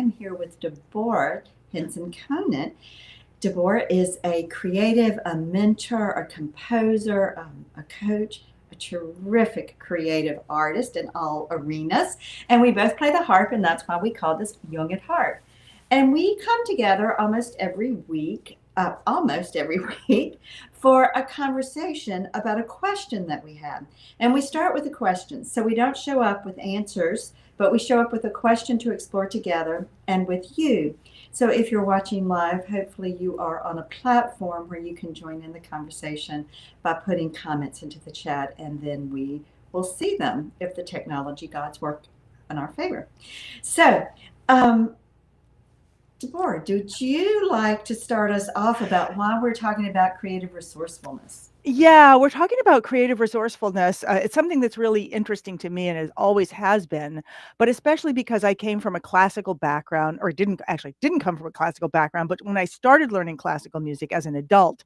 am here with Deborah Henson-Conant. Deborah is a creative, a mentor, a composer, a coach, a terrific creative artist in all arenas. And we both play the harp, and that's why we call this Jung at Harp. And we come together almost every week for a conversation about a question that we have. And we start with a question. So we don't show up with answers, but we show up with a question to explore together and with you. So if you're watching live, hopefully you are on a platform where you can join in the conversation by putting comments into the chat, and then we will see them if the technology gods work in our favor. So, Deborah, would you like to start us off about why we're talking about creative resourcefulness? Yeah, we're talking about creative resourcefulness. It's something that's really interesting to me and it always has been, but especially because I came from a classical background, or didn't come from a classical background, but when I started learning classical music as an adult,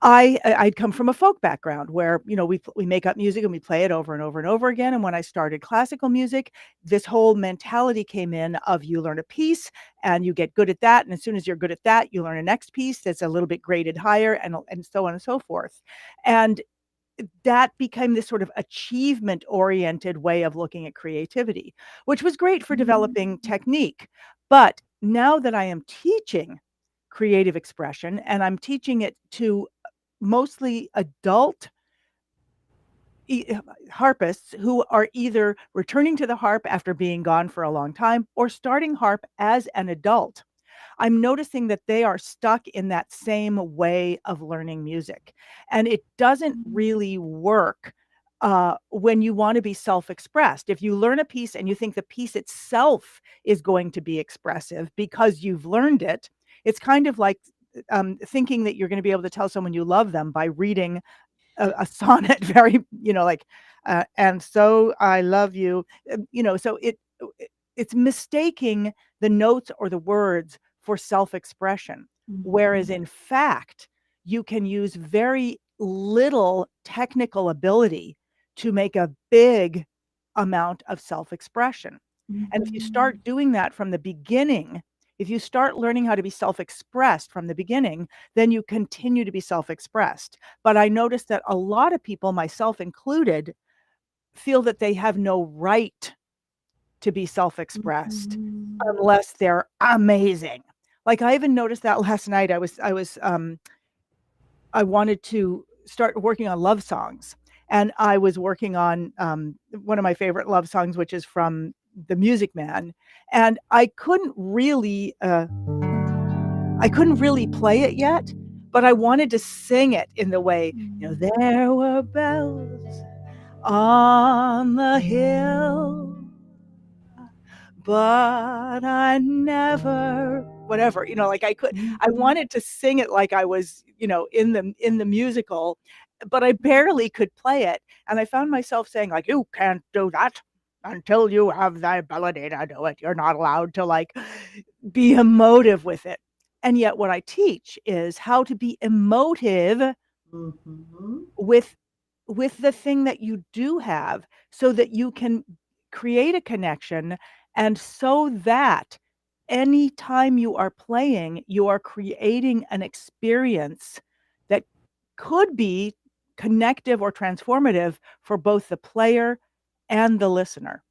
I'd come from a folk background where, we make up music and we play it over and over and over again. And when I started classical music, this whole mentality came in of you learn a piece and you get good at that. And as soon as you're good at that, you learn a next piece that's a little bit graded higher, and so on and so forth. And that became this sort of achievement oriented way of looking at creativity, which was great for developing technique. But now that I am teaching creative expression and I'm teaching it to mostly adult harpists who are either returning to the harp after being gone for a long time or starting harp as an adult, I'm noticing that they are stuck in that same way of learning music. And it doesn't really work when you want to be self-expressed. If you learn a piece and you think the piece itself is going to be expressive because you've learned it, it's kind of like thinking that you're going to be able to tell someone you love them by reading a sonnet very, and so I love you, so it's mistaking the notes or the words for self-expression. Whereas in fact, you can use very little technical ability to make a big amount of self-expression. And if you start doing that from the beginning, if you start learning how to be self-expressed from the beginning, then you continue to be self-expressed. But I noticed that a lot of people, myself included, feel that they have no right to be self-expressed unless they're amazing. Like I even noticed that last night. I wanted to start working on love songs, and I was working on one of my favorite love songs, which is from The Music Man, and I couldn't really play it yet, but I wanted to sing it in the way, there were bells on the hill, but I never, whatever, I wanted to sing it like I was, in the musical, but I barely could play it. And I found myself saying, like, you can't do that until you have the ability to do it. You're not allowed to be emotive with it. And yet what I teach is how to be emotive with the thing that you do have, so that you can create a connection, and so that anytime you are playing, you are creating an experience that could be connective or transformative for both the player and the listener.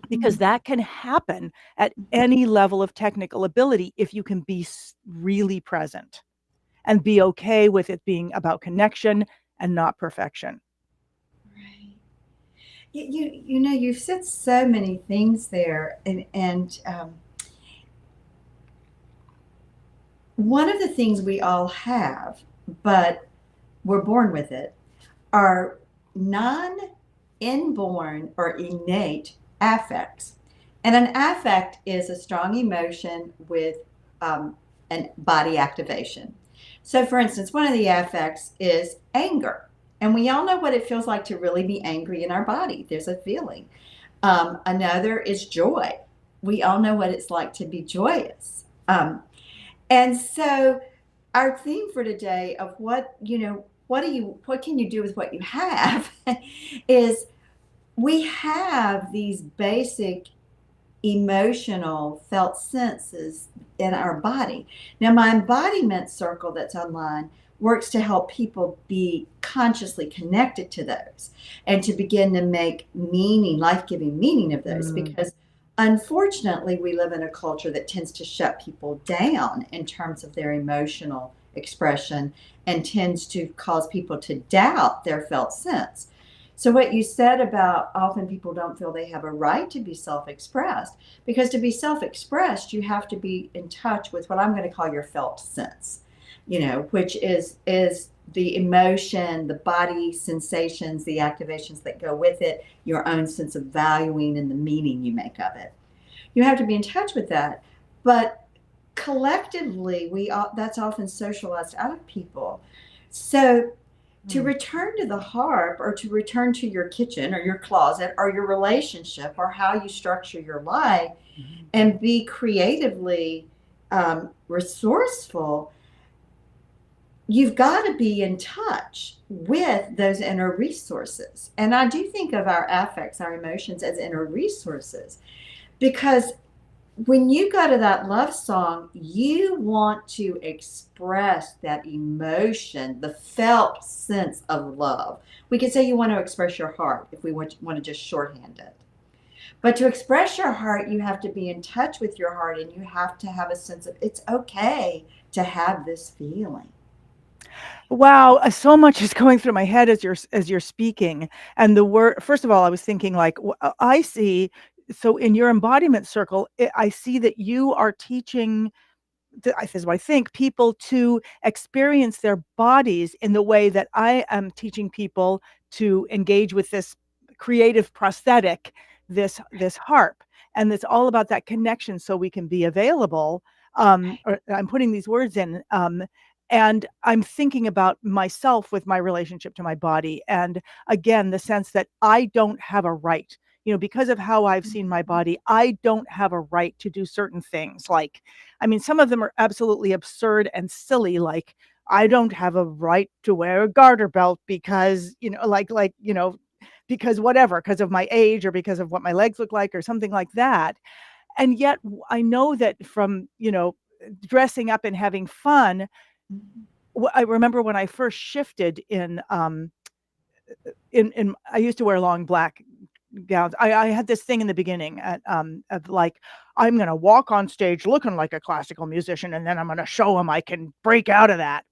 Because that can happen at any level of technical ability if you can be really present and be okay with it being about connection and not perfection. Right. You've said so many things there, and one of the things we all have, but we're born with it, are non-inborn or innate affects. And an affect is a strong emotion with an body activation. So for instance, one of the affects is anger. And we all know what it feels like to really be angry in our body. There's a feeling. Another is joy. We all know what it's like to be joyous. And so our theme for today of what can you do with what you have is we have these basic emotional felt senses in our body. Now, my embodiment circle that's online works to help people be consciously connected to those and to begin to make meaning, life-giving meaning of those, Mm. because unfortunately we live in a culture that tends to shut people down in terms of their emotional expression and tends to cause people to doubt their felt sense. So what you said about often people don't feel they have a right to be self-expressed, because to be self-expressed, you have to be in touch with what I'm going to call your felt sense, which is the emotion, the body sensations, the activations that go with it, your own sense of valuing and the meaning you make of it. You have to be in touch with that. But collectively, that's often socialized out of people. So to return to the harp, or to return to your kitchen or your closet or your relationship or how you structure your life, and be creatively resourceful, you've got to be in touch with those inner resources. And I do think of our affects, our emotions, as inner resources, because when you go to that love song, you want to express that emotion, the felt sense of love. We could say you want to express your heart if we want to just shorthand it. But to express your heart, you have to be in touch with your heart, and you have to have a sense of it's okay to have this feeling. Wow, so much is going through my head as you're speaking. And the word, first of all, I was thinking like, I see. So in your embodiment circle, I see that you are teaching, this is what I think, people to experience their bodies in the way that I am teaching people to engage with this creative prosthetic, this harp. And it's all about that connection so we can be available. Or I'm putting these words in. And I'm thinking about myself with my relationship to my body. And again, the sense that I don't have a right, because of how I've seen my body, I don't have a right to do certain things. Like, I mean, some of them are absolutely absurd and silly. Like, I don't have a right to wear a garter belt because, because whatever, because of my age or because of what my legs look like or something like that. And yet I know that from, dressing up and having fun, I remember when I first shifted in I used to wear long black gowns. I had this thing in the beginning of like, I'm going to walk on stage looking like a classical musician, and then I'm going to show them I can break out of that.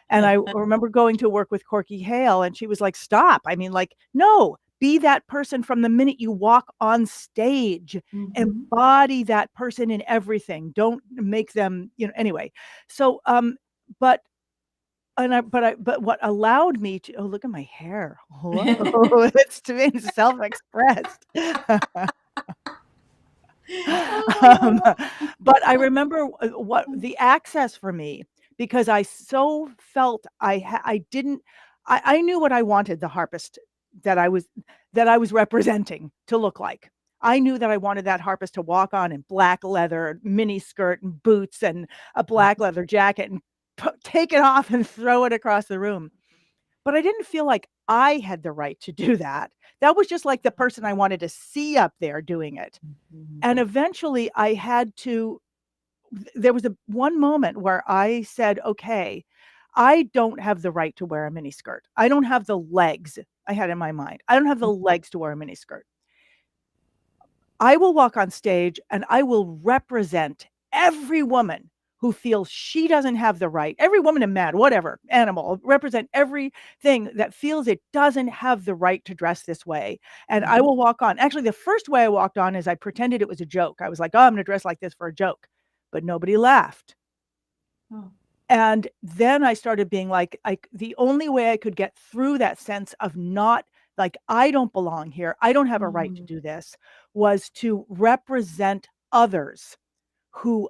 And I remember going to work with Corky Hale, and she was like, stop. I mean, like, no, be that person from the minute you walk on stage. Mm-hmm. Embody that person in everything. Don't make them, anyway. So, but but what allowed me to, oh, look at my hair. Whoa, it's to being self-expressed. Um, but I remember what the access for me, because I so felt I didn't, I knew what I wanted the harpist that I was representing to look like. I knew that I wanted that harpist to walk on in black leather, mini skirt and boots and a black leather jacket, and take it off and throw it across the room. But I didn't feel like I had the right to do that. That was just like the person I wanted to see up there doing it. And eventually I had to, there was one moment where I said, okay, I don't have the right to wear a mini skirt. I don't have the legs. I had in my mind, I don't have the legs to wear a mini skirt. I will walk on stage and I will represent every woman who feels she doesn't have the right, every woman and man, whatever, animal, represent everything that feels it doesn't have the right to dress this way. And I will walk on. Actually, the first way I walked on is I pretended it was a joke. I was like, oh, I'm going to dress like this for a joke. But nobody laughed. Oh. And then I started being like, the only way I could get through that sense of not, like, I don't belong here, I don't have a right to do this, was to represent others who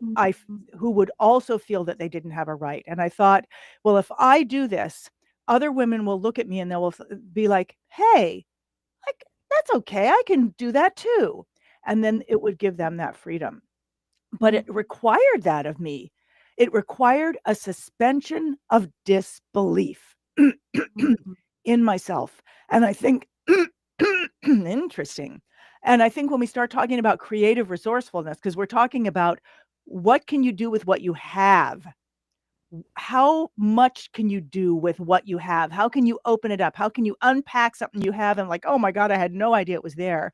who would also feel that they didn't have a right. And I thought, well, if I do this, other women will look at me and they will be like, hey, like, that's okay, I can do that too. And then it would give them that freedom. But it required that of me. It required a suspension of disbelief in myself. And I think interesting. And I think when we start talking about creative resourcefulness, because we're talking about what can you do with what you have? How much can you do with what you have? How can you open it up? How can you unpack something you have and like, oh my God, I had no idea it was there.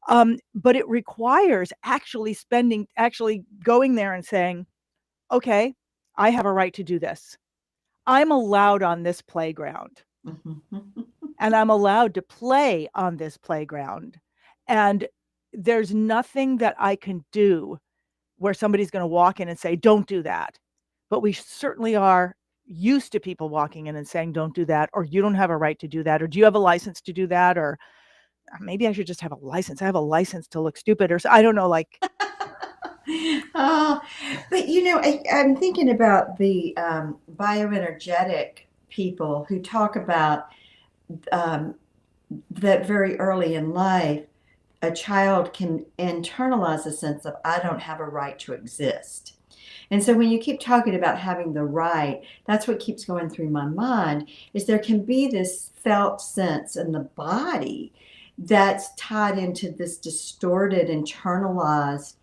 But it requires actually going there and saying, okay, I have a right to do this. I'm allowed on this playground and I'm allowed to play on this playground. And there's nothing that I can do where somebody's going to walk in and say, don't do that. But we certainly are used to people walking in and saying, don't do that, or you don't have a right to do that, or do you have a license to do that? Or maybe I should just have a license. I have a license to look stupid, or I don't know, like. Oh, but I'm thinking about the bioenergetic people who talk about um, that very early in life, a child can internalize a sense of, I don't have a right to exist. And so when you keep talking about having the right, that's what keeps going through my mind, is there can be this felt sense in the body that's tied into this distorted, internalized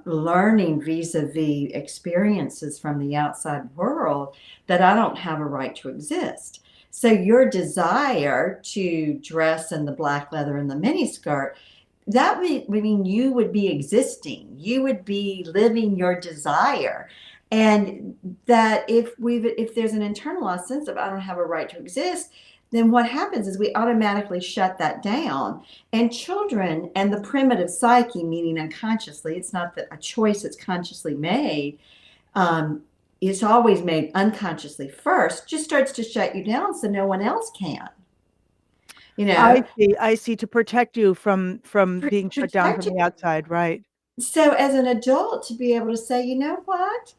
learning vis-a-vis experiences from the outside world, that I don't have a right to exist. So your desire to dress in the black leather and the miniskirt, that would mean you would be existing. You would be living your desire. And that if there's an internalized sense of I don't have a right to exist, then what happens is we automatically shut that down. And children and the primitive psyche, meaning unconsciously, it's not that a choice that's consciously made, it's always made unconsciously first, just starts to shut you down so no one else can. I see, to protect you from being shut down from Protect you. the outside, right? So as an adult, to be able to say, you know what?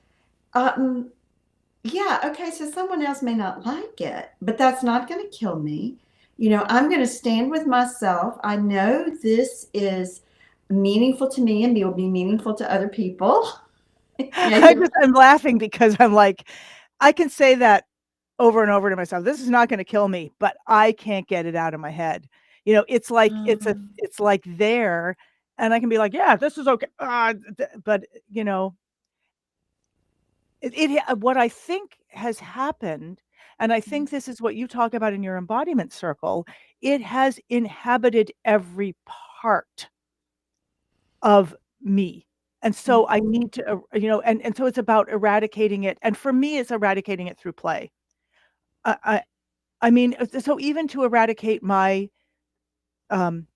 Yeah, okay, so someone else may not like it, but that's not going to kill me. I'm going to stand with myself. I know this is meaningful to me and will be meaningful to other people. I'm laughing because I'm like, I can say that over and over to myself. This is not going to kill me, but I can't get it out of my head. It's like it's like there, and I can be like, yeah, this is okay. But what I think has happened, and I think this is what you talk about in your embodiment circle, it has inhabited every part of me. And so I need to, and so it's about eradicating it. And for me, it's eradicating it through play. I, I mean, so even to eradicate um,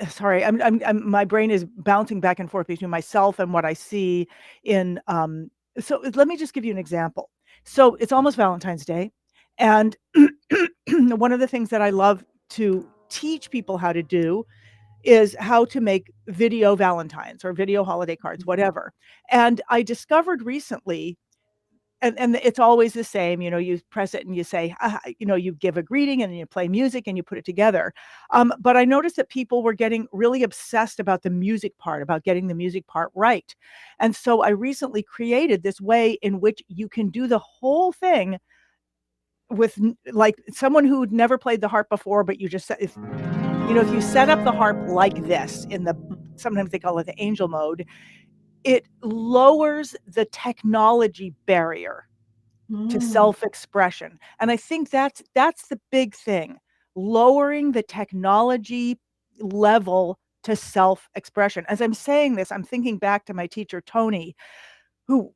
sorry, my brain is bouncing back and forth between myself and what I see in, so let me just give you an example. So it's almost Valentine's Day. And one of the things that I love to teach people how to do is how to make video Valentines or video holiday cards, whatever. And I discovered recently, and it's always the same, you press it and you say, you give a greeting and then you play music and you put it together. But I noticed that people were getting really obsessed about the music part, about getting the music part right. And so I recently created this way in which you can do the whole thing with like someone who'd never played the harp before, but you just, if you set up the harp like this sometimes they call it the angel mode, it lowers the technology barrier to self-expression. And I think that's the big thing, lowering the technology level to self-expression. As I'm saying this, I'm thinking back to my teacher, Tony, who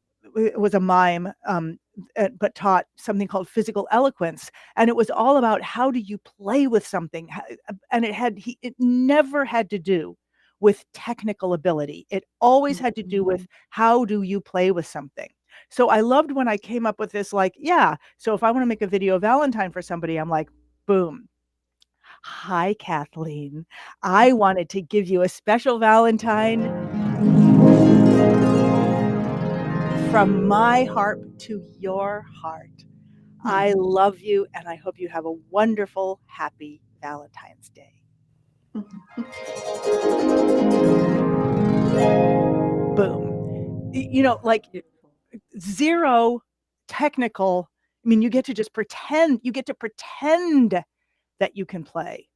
was a mime, but taught something called physical eloquence. And it was all about how do you play with something? And it never had to do with technical ability. It always had to do with how do you play with something. So I loved when I came up with this, like, yeah, so if I want to make a video Valentine for somebody, I'm like, boom. Hi, Kathleen. I wanted to give you a special Valentine from my harp to your heart. I love you, and I hope you have a wonderful, happy Valentine's Day. Boom. Like zero technical. I mean, you get to just pretend. You get to pretend that you can play.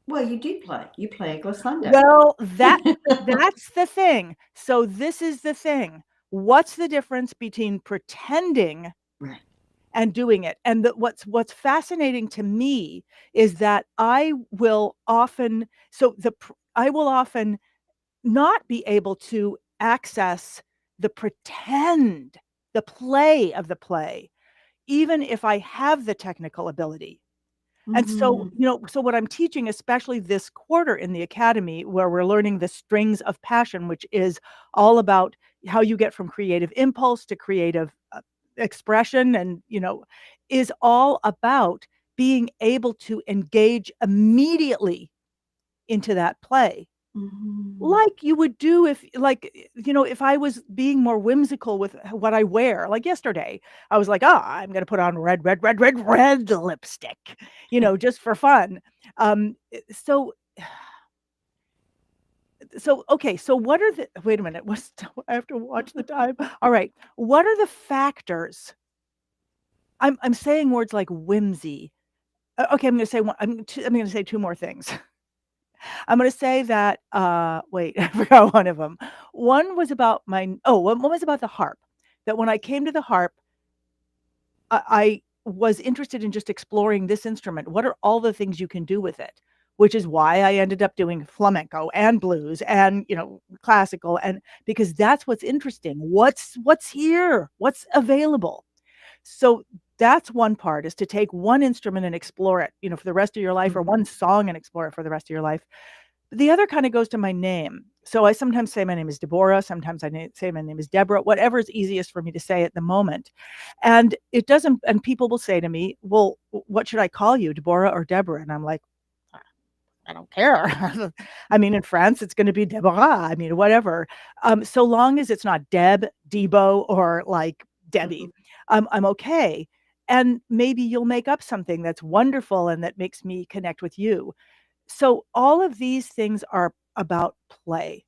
Well, you do play. You play glissando. Well, that's the thing. So this is the thing. What's the difference between pretending Right. and doing it? And what's fascinating to me is that I will often not be able to access the pretend, the play of the play, even if I have the technical ability. And so, Mm-hmm. so what I'm teaching, especially this quarter in the academy, where we're learning the strings of passion, which is all about how you get from creative impulse to creative expression, and, is all about being able to engage immediately into that play. Mm-hmm. Like you would do if I was being more whimsical with what I wear. Like yesterday, I was like, "Oh, I'm gonna put on red, red, red, red, red lipstick," just for fun. So okay, so what are the wait a minute, I have to watch the time. All right. What are the factors? I'm saying words like whimsy. Okay, I'm gonna say two more things. I'm gonna say that, wait, I forgot one of them. One was about one was about the harp, that when I came to the harp, I was interested in just exploring this instrument. What are all the things you can do with it? Which is why I ended up doing flamenco and blues and, classical, and because that's what's interesting. What's here? What's available? So that's one part, is to take one instrument and explore it, for the rest of your life, or Mm-hmm. one song and explore it for the rest of your life. The other kind of goes to my name. So I sometimes say my name is Deborah. Sometimes say my name is Deborah, whatever is easiest for me to say at the moment. And and people will say to me, well, what should I call you, Deborah or Deborah? And I'm like, I don't care. I mean, in France, it's going to be Deborah. I mean, whatever. So long as it's not Debo, or like Mm-hmm. Debbie, I'm okay. And maybe you'll make up something that's wonderful and that makes me connect with you. So all of these things are about play.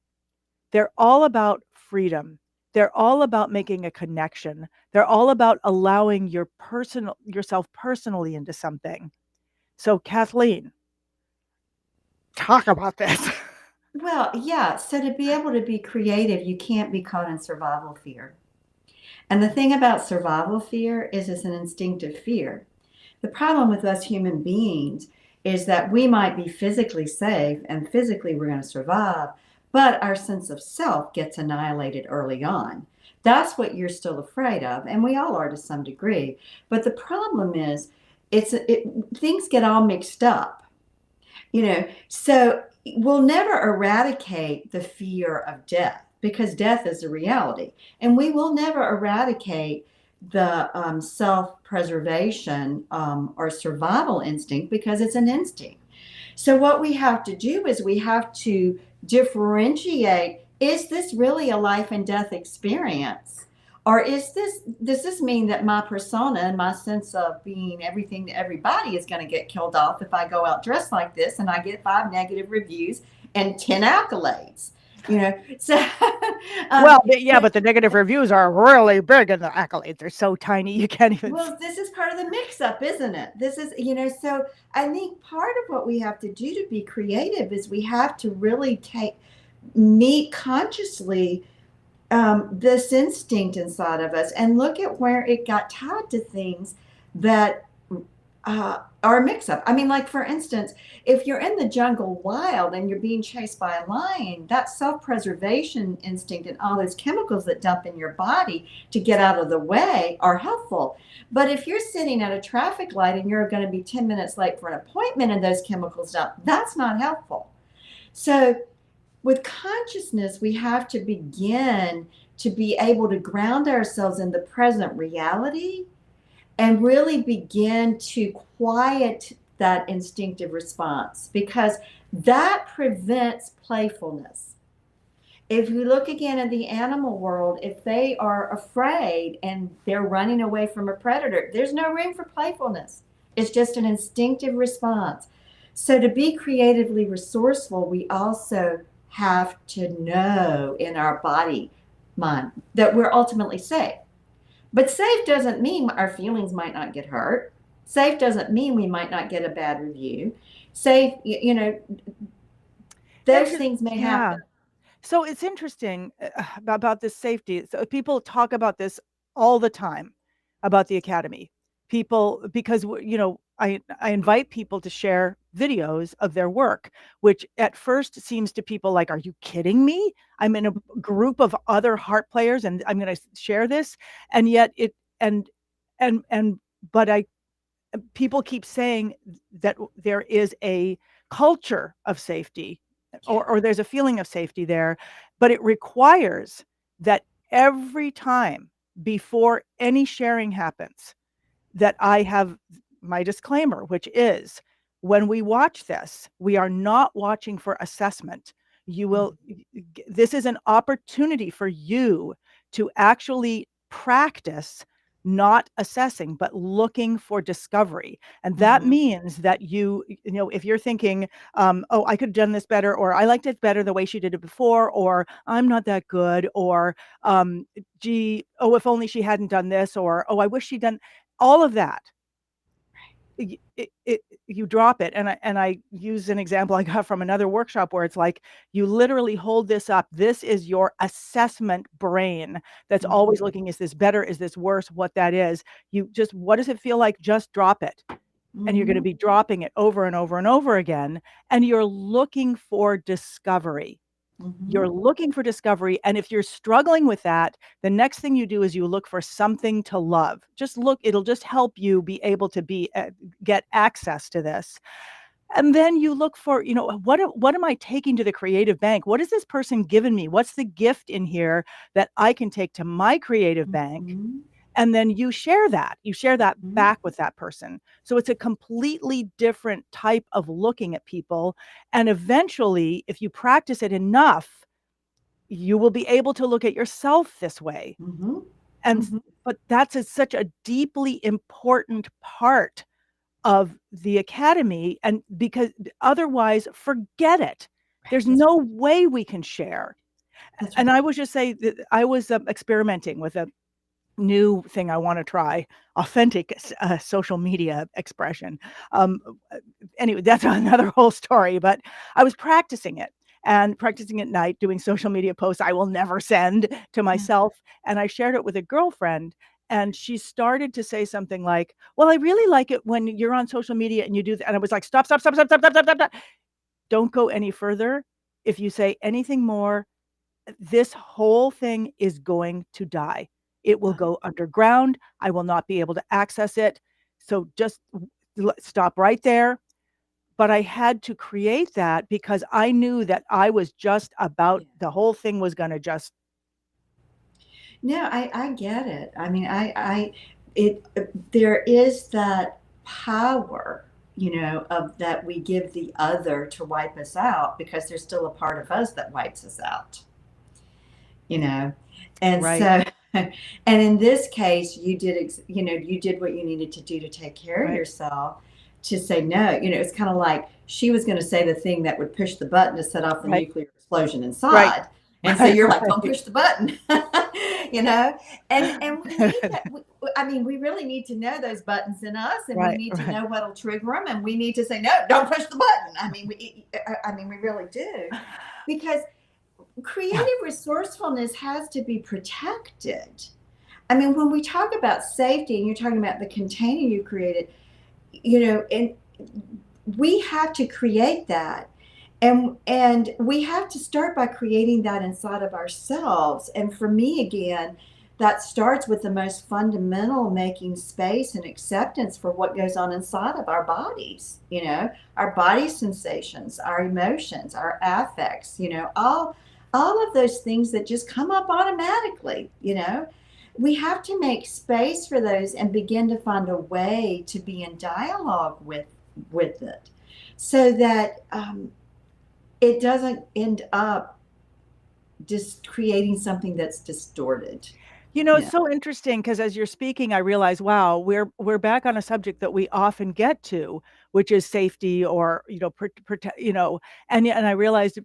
They're all about freedom. They're all about making a connection. They're all about allowing yourself personally into something. So Kathleen, talk about this. Well, yeah. So to be able to be creative, you can't be caught in survival fear. And the thing about survival fear is it's an instinctive fear. The problem with us human beings is that we might be physically safe and physically we're going to survive, but our sense of self gets annihilated early on. That's what you're still afraid of, and we all are to some degree. But the problem is, things get all mixed up, So we'll never eradicate the fear of death because death is a reality, and we will never eradicate the self-preservation or survival instinct because it's an instinct. So what we have to do is we have to differentiate, is this really a life and death experience? Or does this mean that my persona and my sense of being everything to everybody is going to get killed off if I go out dressed like this and I get 5 negative reviews and 10 accolades? So um, Well, yeah, but the negative reviews are really big, and the accolades are so tiny you can't even. well, this is part of the mix up, isn't it? This is, so I think part of what we have to do to be creative is we have to really meet consciously this instinct inside of us and look at where it got tied to things that are a mix up. I mean, like for instance, if you're in the jungle wild and you're being chased by a lion, that self preservation instinct and all those chemicals that dump in your body to get out of the way are helpful. But if you're sitting at a traffic light and you're going to be 10 minutes late for an appointment and those chemicals dump, that's not helpful. So, with consciousness, we have to begin to be able to ground ourselves in the present reality and really begin to quiet that instinctive response because that prevents playfulness. If you look again at the animal world, if they are afraid and they're running away from a predator, there's no room for playfulness. It's just an instinctive response. So, to be creatively resourceful, we also have to know in our body, mind, that we're ultimately safe. But safe doesn't mean our feelings might not get hurt. Safe doesn't mean we might not get a bad review. Safe, those things may Yeah. happen. So it's interesting about this safety. So people talk about this all the time about the academy. People, because I invite people to share videos of their work, which at first seems to people like, are you kidding me? I'm in a group of other harp players and I'm going to share this, and yet and but I people keep saying that there is a culture of safety, or there's a feeling of safety there, but it requires that every time before any sharing happens, that I have my disclaimer, which is when we watch this, we are not watching for assessment. You will, this is an opportunity for you to actually practice not assessing, but looking for discovery. And that Mm-hmm. means that if you're thinking, oh, I could have done this better, or I liked it better the way she did it before, or I'm not that good, or gee, oh, if only she hadn't done this, or oh, I wish she'd done all of that. You drop it, and I use an example I got from another workshop where it's like you literally hold this up. This is your assessment brain that's Mm-hmm. always looking, is this better, is this worse, what that is. You just, what does it feel like? Just drop it, and you're going to Mm-hmm. be dropping it over and over and over again, and you're looking for discovery. Mm-hmm. You're looking for discovery. And if you're struggling with that, the next thing you do is you look for something to love. Just look, it'll just help you be able to get access to this. And then you look for, what am I taking to the creative bank? What has this person given me? What's the gift in here that I can take to my creative bank? Mm-hmm. And then you share that Mm-hmm. back with that person. So it's a completely different type of looking at people. And eventually, if you practice it enough, you will be able to look at yourself this way. Mm-hmm. And Mm-hmm. but that's such a deeply important part of the academy, and because otherwise, forget it. There's That's no way we can share. that's And right. I was just say that I was experimenting with a new thing I want to try, authentic social media expression. Um, anyway, that's another whole story, but I was practicing it and practicing at night, doing social media posts I will never send to myself. And I shared it with a girlfriend, and she started to say something like, well, I really like it when you're on social media and you do that. And I was like, stop, stop, stop, stop, stop, stop, stop, stop. Don't go any further. If you say anything more, this whole thing is going to die. It will go underground. I will not be able to access it. So just stop right there. But I had to create that because I knew that I was just about, Yeah. the whole thing was going to just. No, I get it. I mean, it, there is that power, of that we give the other to wipe us out because there's still a part of us that wipes us out, you know. And Right, so, and in this case, you did what you needed to do to take care of right, yourself, to say no. It's kind of like she was going to say the thing that would push the button to set off the right, nuclear explosion right, inside. And so right, you're like, don't right. push the button, you know? And we need that. I mean, we really need to know those buttons in us, and we Right, need to right. know what'll trigger them, and we need to say, no, don't push the button. I mean, we really do, because creative resourcefulness has to be protected. I mean, when we talk about safety and you're talking about the container you created, and we have to create that. And we have to start by creating that inside of ourselves. And for me, again, that starts with the most fundamental, making space and acceptance for what goes on inside of our bodies, our body sensations, our emotions, our affects, all of those things that just come up automatically. We have to make space for those and begin to find a way to be in dialogue with it, so that it doesn't end up just creating something that's distorted. It's so interesting because as you're speaking, I realize, wow, we're back on a subject that we often get to, which is safety, or protect, and I realized,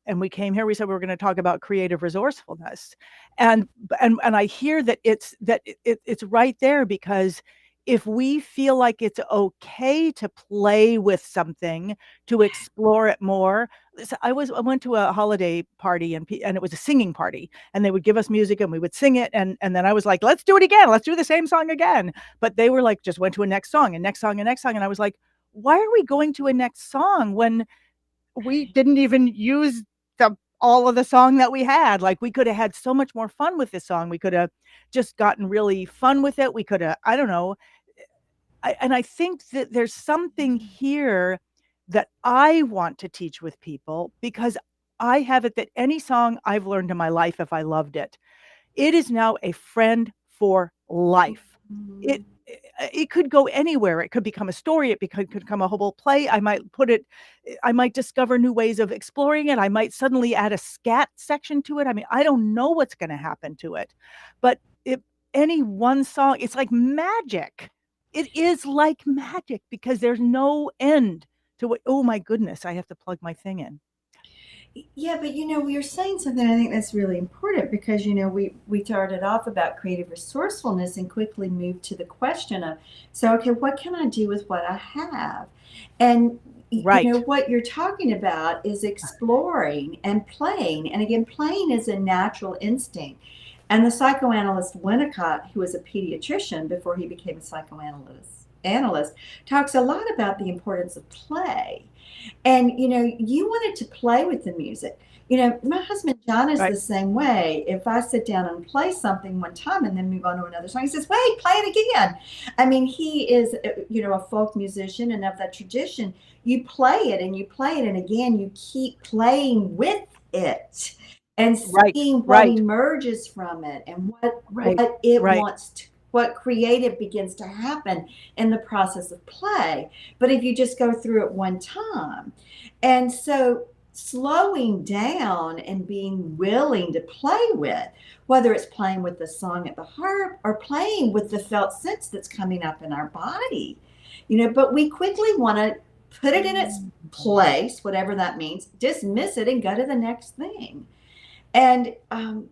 and we came here, we said we were going to talk about creative resourcefulness, and I hear that it's right there, because if we feel like it's okay to play with something, to explore it more. So I went to a holiday party, and it was a singing party, and they would give us music and we would sing it, and then I was like, let's do it again, let's do the same song again. But they were like, just went to a next song and next song and next song, and I was like, why are we going to a next song when we didn't even use all of the song that we had? Like, we could have had so much more fun with this song. We could have just gotten really fun with it. We could have, I don't know. And I think that there's something here that I want to teach with people, because I have it that any song I've learned in my life, if I loved it, it is now a friend for life. It could go anywhere. It could become a story. It could become a whole play. I might discover new ways of exploring it. I might suddenly add a scat section to it. I mean, I don't know what's going to happen to it. But if any one song, it's like magic. It is like magic, because there's no end to it. Oh my goodness, I have to plug my thing in. Yeah, but you're saying something I think that's really important, because we started off about creative resourcefulness and quickly moved to the question of, so okay, what can I do with what I have? And Right. what you're talking about is exploring and playing. And again, playing is a natural instinct. And the psychoanalyst Winnicott, who was a pediatrician before he became a psychoanalyst, talks a lot about the importance of play. And you wanted to play with the music. My husband John is Right. the same way. If I sit down and play something one time and then move on to another song, he says, wait, play it again. I mean, he is a folk musician, and of that tradition, you play it and you play it, and again you keep playing with it and Right. seeing what Right. emerges from it, and Right. what it Right. wants to, what creative begins to happen in the process of play. But if you just go through it one time, and so slowing down and being willing to play with, whether it's playing with the song at the harp or playing with the felt sense that's coming up in our body, but we quickly want to put it in its place, whatever that means, dismiss it, and go to the next thing. And I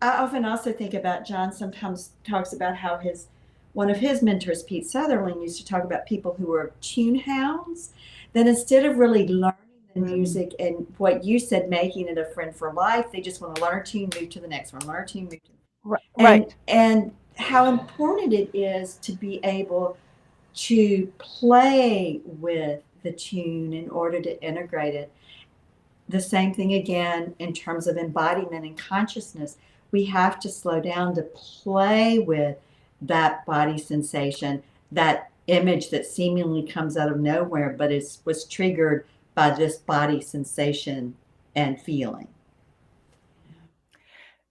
often also think about, John sometimes talks about how one of his mentors, Pete Sutherland, used to talk about people who were tune hounds, that instead of really learning the music and what you said, making it a friend for life, they just want to learn a tune, move to the next one, learn a tune, move to Right. and how important it is to be able to play with the tune in order to integrate it. The same thing again in terms of embodiment and consciousness. We have to slow down to play with that body sensation, that image that seemingly comes out of nowhere, but was triggered by this body sensation and feeling.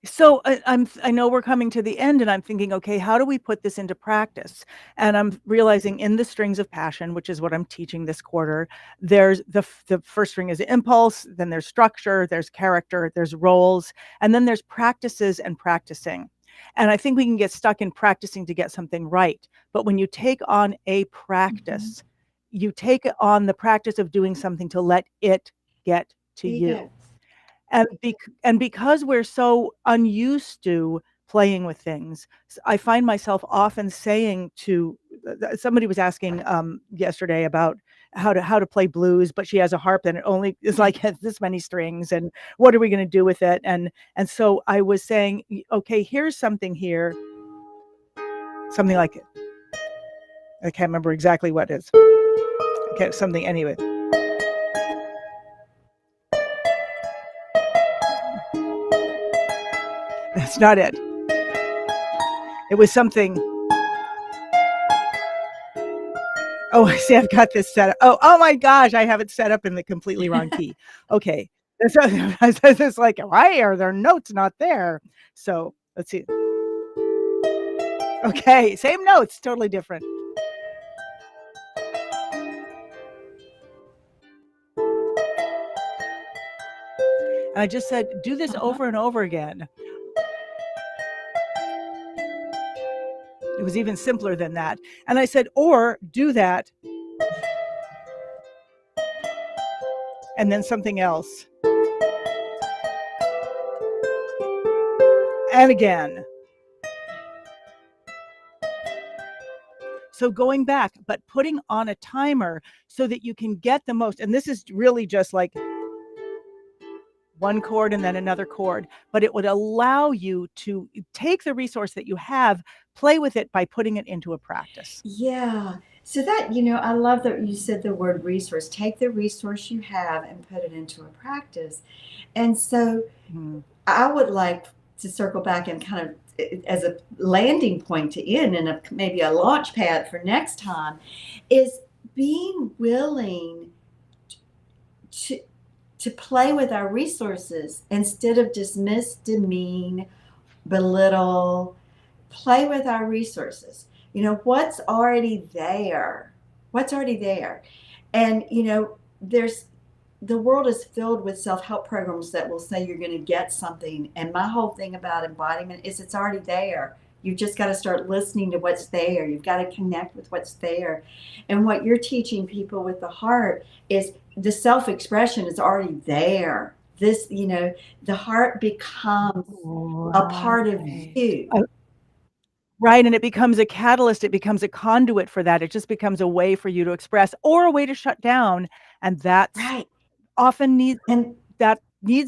So I know we're coming to the end, and I'm thinking, okay, how do we put this into practice? And I'm realizing in the strings of passion, which is what I'm teaching this quarter, there's the first string is impulse, then there's structure, there's character, there's roles, and then there's practices and practicing. And I think we can get stuck in practicing to get something right. But when you take on a practice, you take on the practice of doing something to let it get to you. And because we're so unused to playing with things, I find myself often saying to somebody was asking yesterday about how to play blues, but she has a harp and it only is like has this many strings, and what are we going to do with it? And so I was saying, okay, here's something here, something like it. I can't remember exactly what it is. Okay, something anyway. That's not it. It was something. Oh, I see. I've got this set up. Oh my gosh, I have it set up in the completely wrong key. Okay, it's like, why are there notes not there? So let's see. Okay, same notes, totally different. And I just said, do this over and over again. It was even simpler than that. And I said, or do that, and then something else. And again. So going back, but putting on a timer so that you can get the most, and this is really just like one chord and then another chord, but it would allow you to take the resource that you have, play with it by putting it into a practice. Yeah. So that, I love that you said the word resource. Take the resource you have and put it into a practice. And so Mm. I would like to circle back and kind of as a landing point to end and maybe a launch pad for next time is being willing to play with our resources instead of dismiss, demean, belittle. Play with our resources. What's already there? What's already there? And there's the world is filled with self-help programs that will say you're going to get something. And my whole thing about embodiment is it's already there. You've just got to start listening to what's there. You've got to connect with what's there. And what you're teaching people with the heart is the self-expression is already there. The heart becomes a part of you. Right, and it becomes a catalyst, it becomes a conduit for that. It just becomes a way for you to express or a way to shut down, and that's Right. often needs And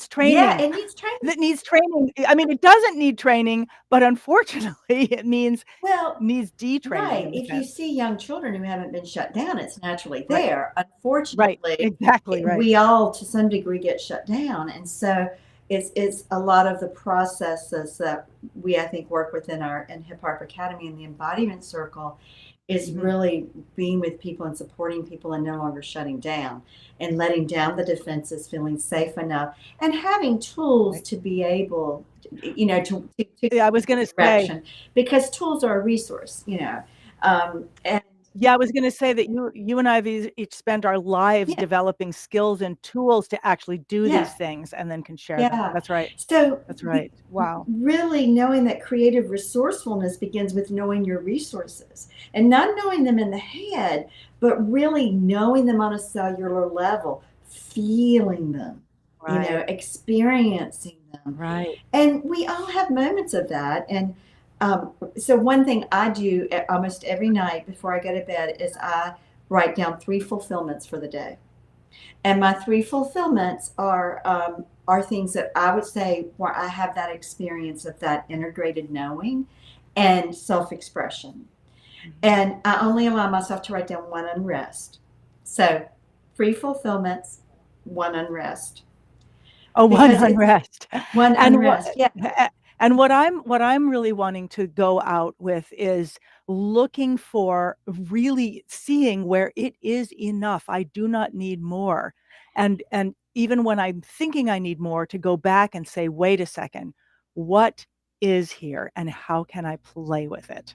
training. yeah, it needs training. That needs training. I mean, it doesn't need training, but unfortunately, it needs detraining right. in a If you sense. see young children who haven't been shut down, it's naturally Right. there. Right, Unfortunately, exactly right. we all to some degree get shut down. And so it's a lot of the processes that we, I think, work within in Hip Harp Academy and the embodiment circle is really being with people and supporting people and no longer shutting down and letting down the defenses, feeling safe enough and having tools to be able, to Yeah, I was going to say, direction, because tools are a resource, and yeah, I was going to say that you and I have each spent our lives developing skills and tools to actually do these things and then can share them. That's right. So That's right. Wow. really knowing that creative resourcefulness begins with knowing your resources and not knowing them in the head, but really knowing them on a cellular level, feeling them, Right. experiencing them. Right. And we all have moments of that. And so one thing I do almost every night before I go to bed is I write down 3 fulfillments for the day. And my 3 fulfillments are things that I would say where I have that experience of that integrated knowing and self-expression. And I only allow myself to write down 1 unrest. So 3 fulfillments, 1 unrest. Oh, 1 unrest. 1 unrest, And what I'm really wanting to go out with is looking for really seeing where it is enough. I do not need more. And even when I'm thinking I need more, to go back and say, wait a second, what is here and how can I play with it?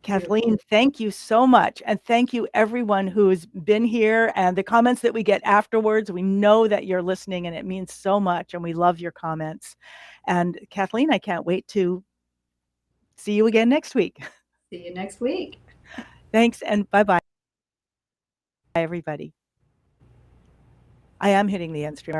Kathleen, thank you so much. And thank you everyone who's been here and the comments that we get afterwards. We know that you're listening and it means so much and we love your comments. And Kathleen, I can't wait to see you again next week. See you next week. Thanks and bye-bye, everybody. I am hitting the end stream.